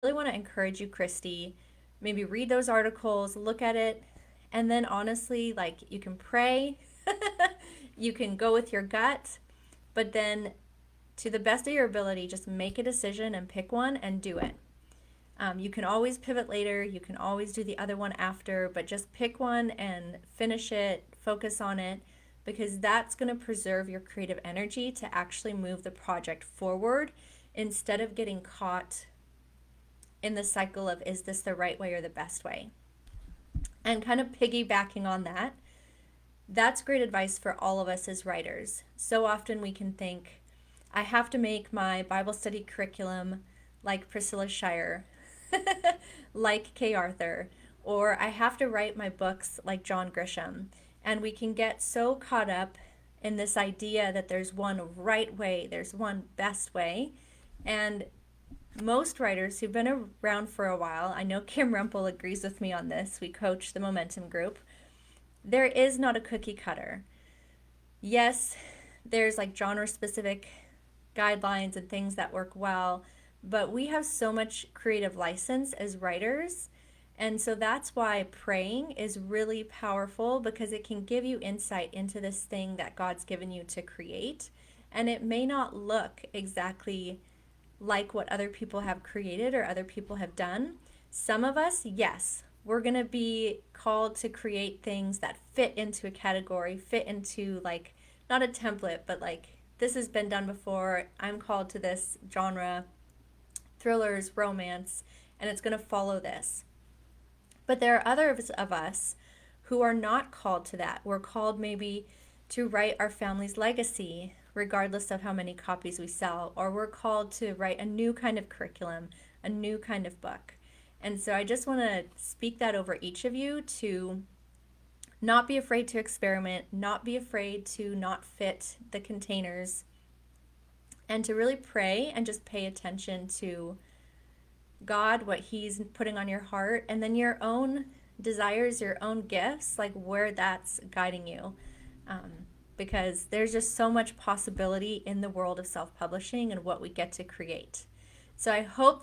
really want to encourage you, Christy, maybe read those articles, look at it, and then honestly, like you can pray, you can go with your gut, but then to the best of your ability, just make a decision and pick one and do it. You can always pivot later, you can always do the other one after, but just pick one and finish it, focus on it, because that's going to preserve your creative energy to actually move the project forward instead of getting caught in the cycle of is this the right way or the best way? And kind of piggybacking on that, that's great advice for all of us as writers. So often we can think, I have to make my Bible study curriculum like Priscilla Shire, like Kay Arthur, or I have to write my books like John Grisham. And we can get so caught up in this idea that there's one right way, there's one best way. And most writers who've been around for a while, I know Kim Rumpel agrees with me on this, we coach the Momentum Group, there is not a cookie cutter. Yes, there's like genre specific guidelines and things that work well, but we have so much creative license as writers. And so that's why praying is really powerful because it can give you insight into this thing that God's given you to create. And it may not look exactly like what other people have created or other people have done. Some of us, yes, we're going to be called to create things that fit into a category, fit into like not a template, but like this has been done before. I'm called to this genre, thrillers, romance, and it's going to follow this. But there are others of us who are not called to that. We're called maybe to write our family's legacy, regardless of how many copies we sell, or we're called to write a new kind of curriculum, a new kind of book. And so I just want to speak that over each of you to not be afraid to experiment, not be afraid to not fit the containers, and to really pray and just pay attention to God, what He's putting on your heart, and then your own desires, your own gifts, like where that's guiding you. Because there's just so much possibility in the world of self publishing and what we get to create. So I hope